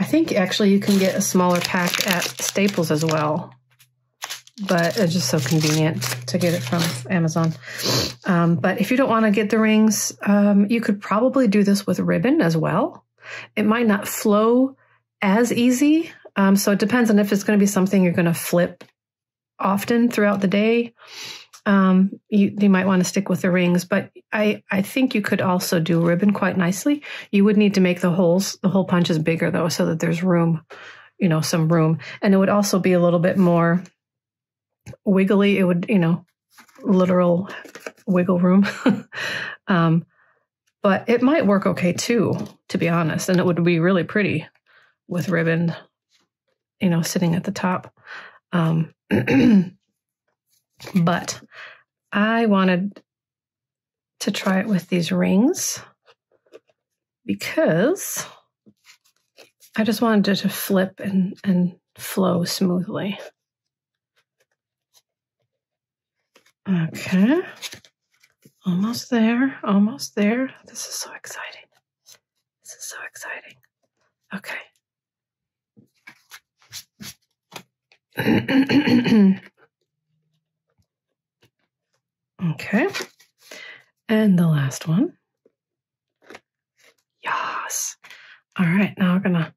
I think actually you can get a smaller pack at Staples as well, but it's just so convenient to get it from Amazon. But if you don't want to get the rings, you could probably do this with ribbon as well. It might not flow as easy. So it depends on if it's going to be something you're going to flip often throughout the day. You might want to stick with the rings, but I think you could also do ribbon quite nicely. You would need to make the hole punches bigger though, so that there's room, some room. And it would also be a little bit more wiggly. It would, literal wiggle room. But it might work okay too, to be honest. And it would be really pretty with ribbon, sitting at the top. But I wanted to try it with these rings because I just wanted it to flip and flow smoothly. Okay. Almost there. Almost there. This is so exciting. This is so exciting. Okay. Okay. And the last one. Yes. All right. Now we're going to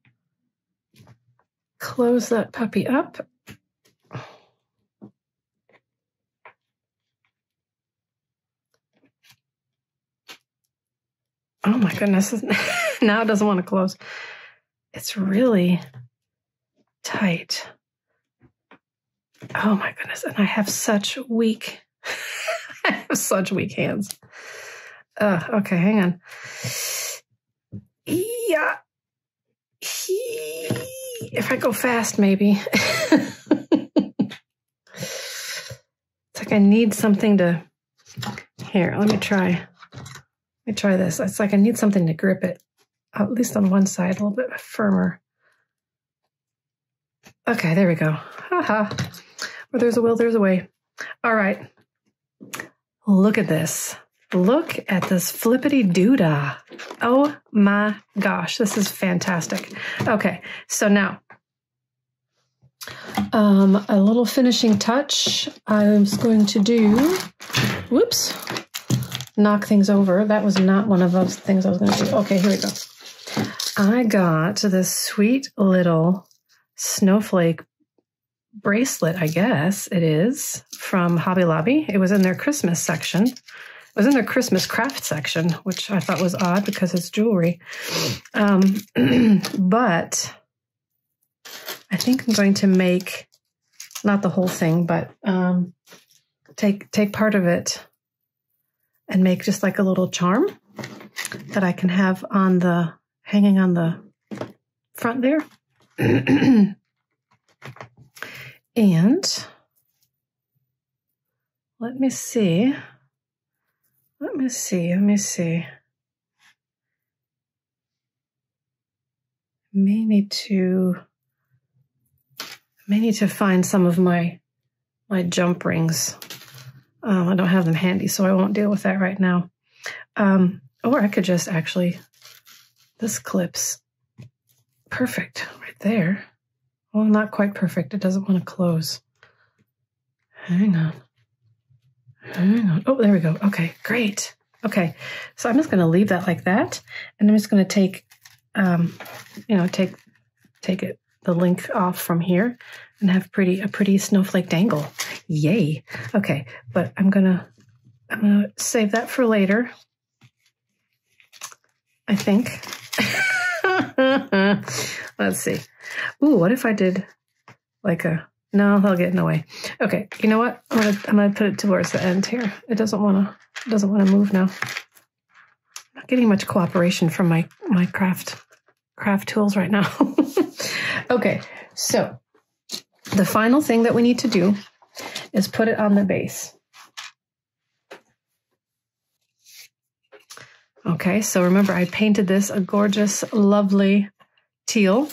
close that puppy up. Oh my goodness. Now it doesn't want to close. It's really tight. Oh my goodness. And I have such weak hands. Okay, hang on. Yeah. If I go fast, maybe. It's like I need something to... Here, let me try this. It's like I need something to grip it, at least on one side, a little bit firmer. Okay, there we go. Haha. Where there's a will, there's a way. All right. Look at this. Look at this flippity doodah. Oh my gosh, this is fantastic. Okay, so now a little finishing touch. I'm going to do, whoops, knock things over. That was not one of those things I was going to do. Okay, here we go. I got this sweet little snowflake bracelet, I guess it is, from Hobby Lobby. It was in their Christmas section. It was in their Christmas craft section, which I thought was odd because it's jewelry. But I think I'm going to make, not the whole thing, but take part of it and make just like a little charm that I can have on the, hanging on the front there. And let me see. May need to find some of my jump rings. I don't have them handy, so I won't deal with that right now. Or I could just actually, this clips perfect right there. Well, not quite perfect. It doesn't want to close. Hang on. Oh, there we go. Okay, great. Okay, so I'm just going to leave that like that, and I'm just going to take, take it, the link off from here, and have a pretty snowflake dangle. Yay. Okay, but I'm gonna save that for later, I think. Let's see. Ooh, what if I did like a, no, they'll get in the way. Okay, you know what? I'm gonna put it towards the end here. It doesn't want to move now. I'm not getting much cooperation from my craft tools right now. Okay, so the final thing that we need to do is put it on the base. Okay, so remember I painted this a gorgeous, lovely teal,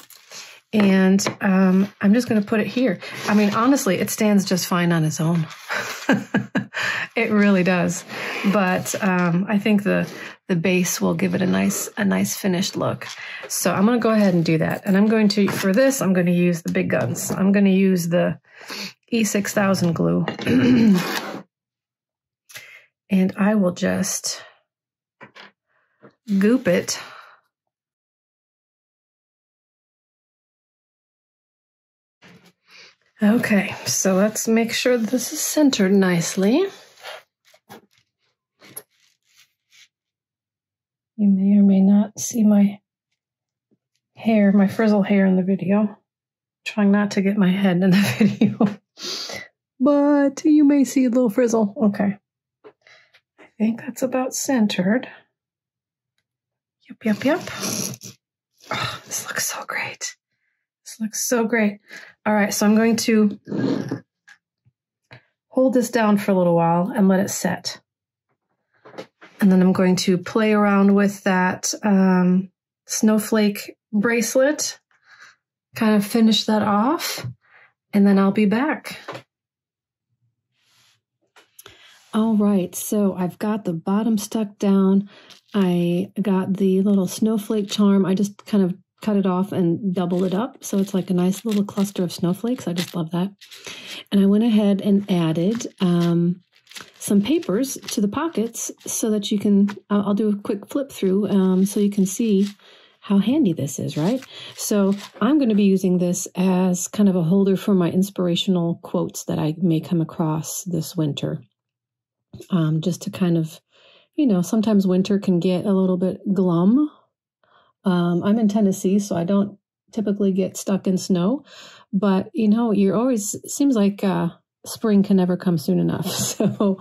and I'm just going to put it here. I mean, honestly, it stands just fine on its own. It really does. But I think the base will give it a nice finished look. So I'm going to go ahead and do that. And I'm going to, for this, I'm going to use the big guns. I'm going to use the E6000 glue. And I will just goop it. Okay, so let's make sure this is centered nicely. You may or may not see my hair, my frizzle hair in the video. I'm trying not to get my head in the video. But you may see a little frizzle. Okay. I think that's about centered. Yep. Oh, this looks so great. This looks so great. All right, so I'm going to hold this down for a little while and let it set. And then I'm going to play around with that snowflake bracelet, kind of finish that off, and then I'll be back. All right, so I've got the bottom stuck down. I got the little snowflake charm. I just kind of cut it off and double it up. So it's like a nice little cluster of snowflakes. I just love that. And I went ahead and added some papers to the pockets so that you can, I'll do a quick flip through so you can see how handy this is, right? So I'm going to be using this as kind of a holder for my inspirational quotes that I may come across this winter. Just to kind of, you know, sometimes winter can get a little bit glum. I'm in Tennessee, so I don't typically get stuck in snow, but you know, you're always, seems like spring can never come soon enough. So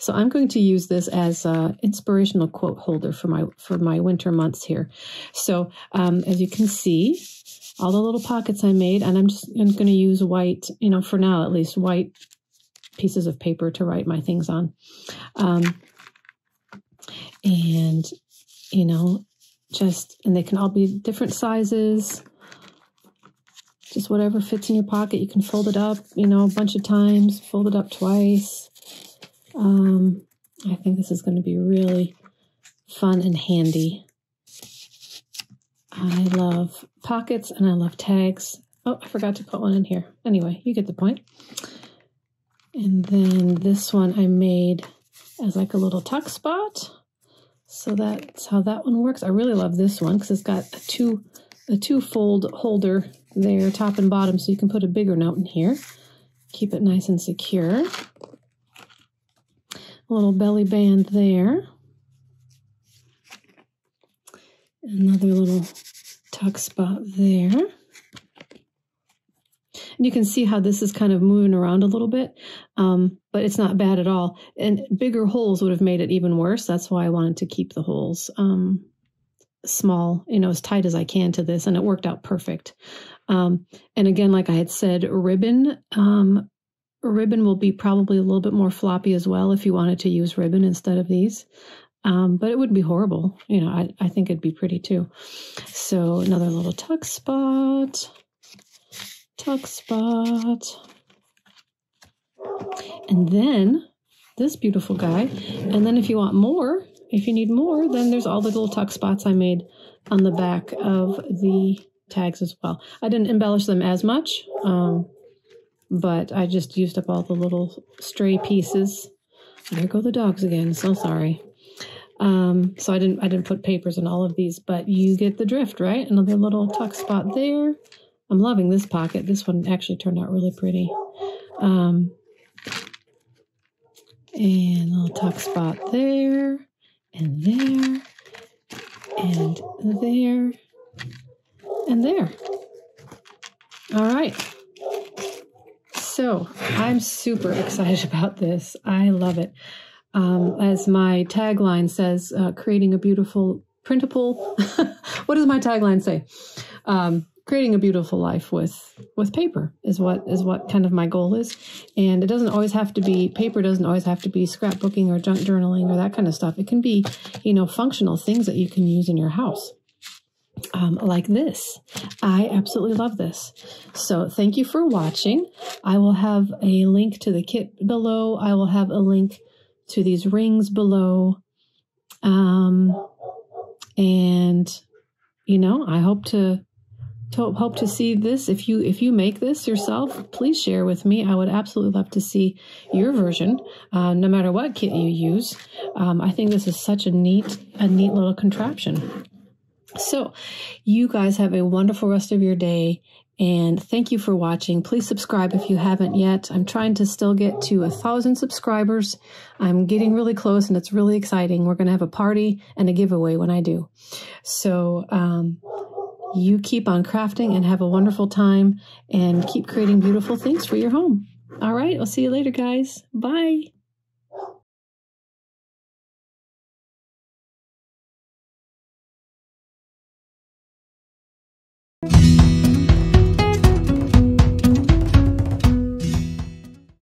I'm going to use this as an inspirational quote holder for my winter months here. So as you can see, all the little pockets I made, and I'm going to use white, you know, for now at least, white pieces of paper to write my things on. And, you know, and they can all be different sizes, just whatever fits in your pocket. You can fold it up, you know, a bunch of times, fold it up twice. I think this is going to be really fun and handy. I love pockets and I love tags. Oh, I forgot to put one in here. Anyway, you get the point. And then this one I made as like a little tuck spot. So that's how that one works. I really love this one because it's got a two-fold holder there, top and bottom, so you can put a bigger note in here. Keep it nice and secure. A little belly band there. Another little tuck spot there. And you can see how this is kind of moving around a little bit, but it's not bad at all. And bigger holes would have made it even worse. That's why I wanted to keep the holes small, you know, as tight as I can to this, and it worked out perfect. And again, like I had said, ribbon will be probably a little bit more floppy as well if you wanted to use ribbon instead of these. But it wouldn't be horrible. You know, I think it'd be pretty too. So another little tuck spot. And then this beautiful guy. And then if you want more, if you need more, then there's all the little tuck spots I made on the back of the tags as well. I didn't embellish them as much, but I just used up all the little stray pieces. There go the dogs again. So sorry. So I didn't put papers in all of these, but you get the drift, right? Another little tuck spot there. I'm loving this pocket. This one actually turned out really pretty. And a little tuck spot there, and there, and there, and there. All right. So I'm super excited about this. I love it. As my tagline says, creating a beautiful printable. What does my tagline say? Creating a beautiful life with paper is what kind of my goal is. And it doesn't always have to be, paper doesn't always have to be scrapbooking or junk journaling or that kind of stuff. It can be, you know, functional things that you can use in your house. Like this. I absolutely love this. So thank you for watching. I will have a link to the kit below. I will have a link to these rings below. And, you know, I hope to see this. If you make this yourself, please share with me. I would absolutely love to see your version, no matter what kit you use. I think this is such a neat little contraption. So you guys have a wonderful rest of your day, and thank you for watching. Please subscribe if you haven't yet. I'm trying to still get to 1,000 subscribers. I'm getting really close, and it's really exciting. We're going to have a party and a giveaway when I do. So you keep on crafting and have a wonderful time, and keep creating beautiful things for your home. All right, I'll see you later, guys. Bye.